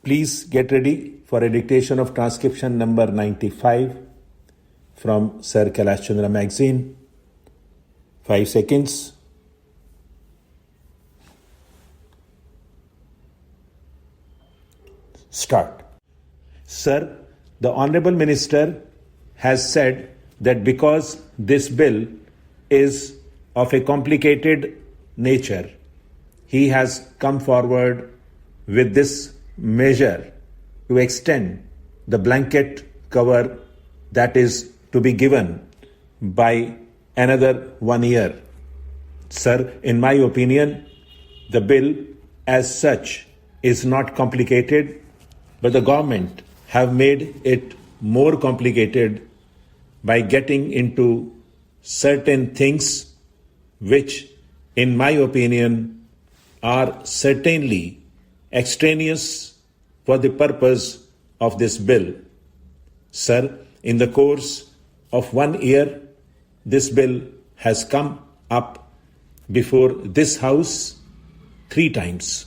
Please get ready for a dictation of transcription number 95 from Sir Kailash Chandra magazine. 5 seconds. Start. Sir, the Honourable Minister has said that because this bill is of a complicated nature, he has come forward with this measure to extend the blanket cover that is to be given by another 1 year. Sir, in my opinion, the bill as such is not complicated, but the government have made it more complicated by getting into certain things which, in my opinion, are certainly extraneous for the purpose of this bill. Sir, in the course of 1 year, this bill has come up before this House 3 times.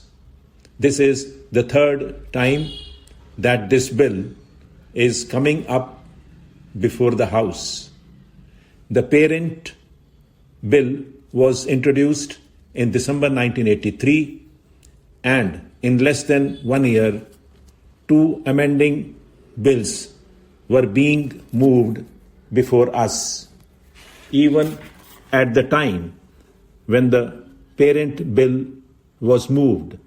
This is the 3rd time that this bill is coming up before the House. The parent bill was introduced in December 1983, and in less than 1 year, 2 amending bills were being moved before us. Even at the time when the parent bill was moved,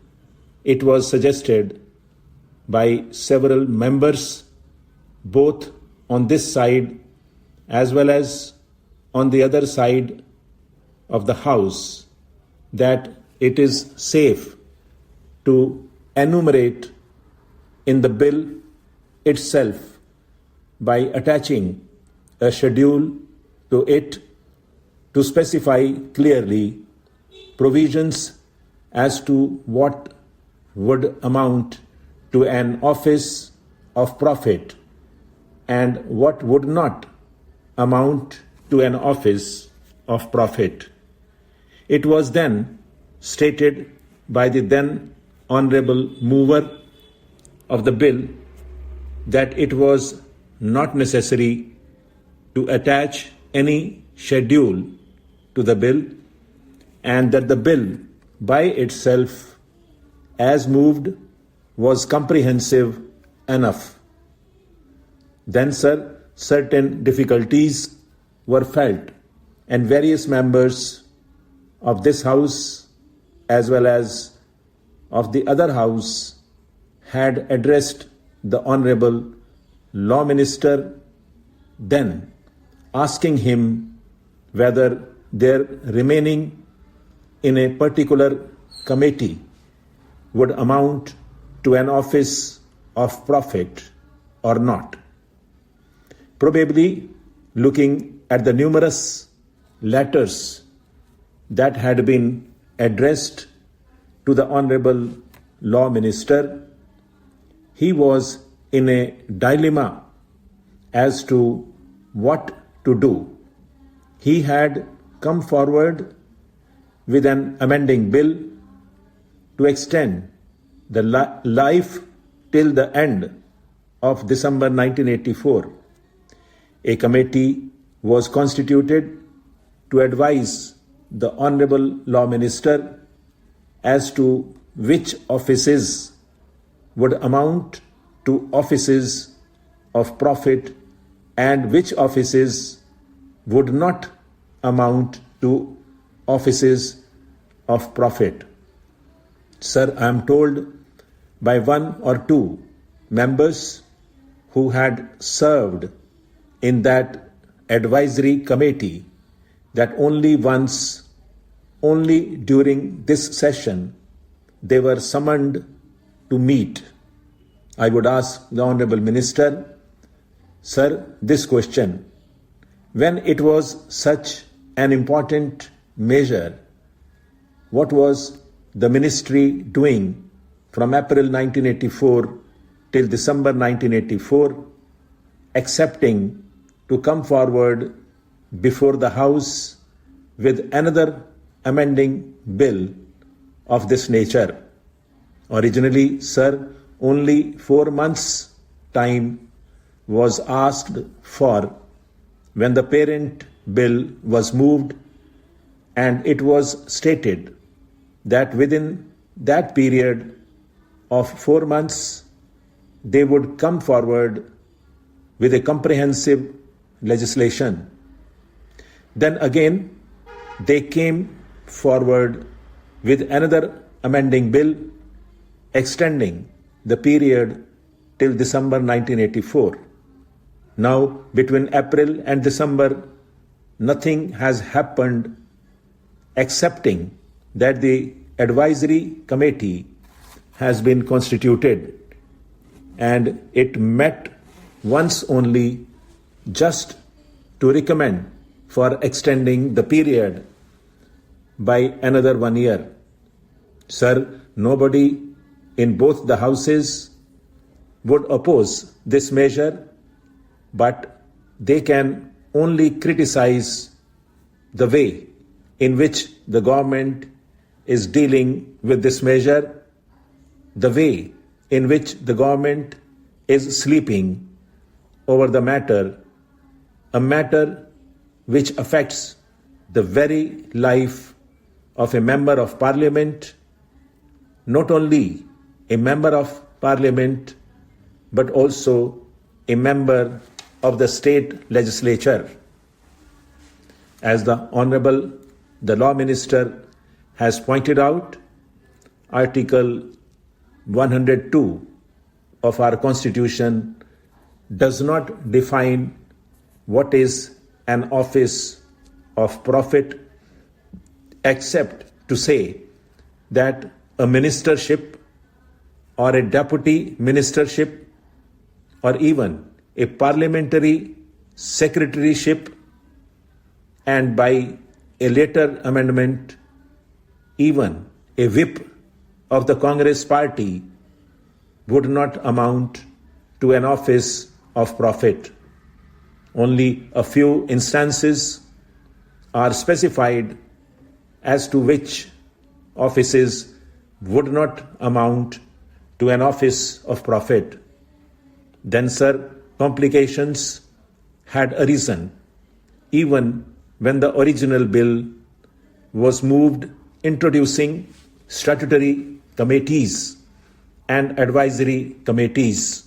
it was suggested by several members, both on this side as well as on the other side of the House, that it is safe to enumerate in the bill itself by attaching a schedule to it to specify clearly provisions as to what would amount to an office of profit and what would not amount to an office of profit. It was then stated by the then Honourable Mover of the bill that it was not necessary to attach any schedule to the bill, and that the bill by itself, as moved, was comprehensive enough. Then, sir, certain difficulties were felt, and various members of this House as well as of the other House had addressed the Honourable Law Minister then, asking him whether their remaining in a particular committee would amount to an office of profit or not. Probably looking at the numerous letters that had been addressed to the Honourable Law Minister, he was in a dilemma as to what to do. He had come forward with an amending bill to extend the life till the end of December 1984. A committee was constituted to advise the Honourable Law Minister as to which offices would amount to offices of profit and which offices would not amount to offices of profit. Sir, I am told by 1 or 2 members who had served in that advisory committee that only during this session, they were summoned to meet. I would ask the Honourable Minister, Sir, this question: when it was such an important measure, what was the ministry doing from April 1984 till December 1984, accepting to come forward before the House with another amending bill of this nature? Originally, sir, only 4 months' time was asked for when the parent bill was moved, and it was stated that within that period of 4 months they would come forward with a comprehensive legislation. Then again they came forward with another amending bill extending the period till December 1984. Now, between April and December, nothing has happened excepting that the advisory committee has been constituted, and it met once only just to recommend for extending the period by another 1 year. Sir, nobody in both the houses would oppose this measure, but they can only criticize the way in which the government is dealing with this measure, the way in which the government is sleeping over the matter, a matter which affects the very life of a member of parliament, not only a member of parliament, but also a member of the state legislature. As the Honorable the Law Minister has pointed out, Article 102 of our Constitution does not define what is an office of profit, except to say that a ministership or a deputy ministership or even a parliamentary secretaryship, and by a later amendment, even a whip of the Congress party would not amount to an office of profit. Only a few instances are specified as to which offices would not amount to an office of profit. Then, sir, complications had arisen even when the original bill was moved, introducing statutory committees and advisory committees.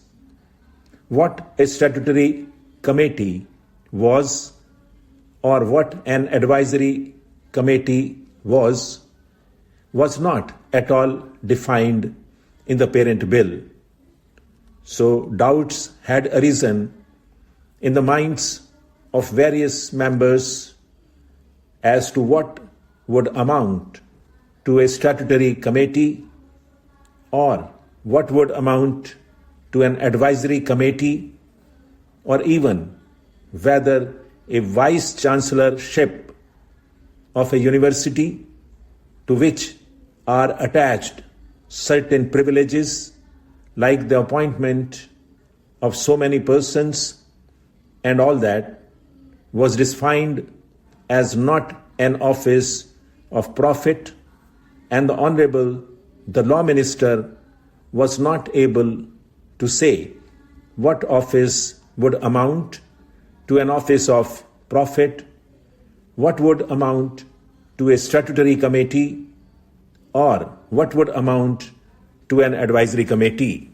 What a statutory committee was, or what an advisory committee was not at all defined in the parent bill. So doubts had arisen in the minds of various members as to what would amount to a statutory committee or what would amount to an advisory committee, or even whether a vice-chancellorship of a university to which are attached certain privileges like the appointment of so many persons and all that was defined as not an office of profit, and the Honorable the Law Minister was not able to say what office would amount to an office of profit, what would amount to a statutory committee, or what would amount to an advisory committee.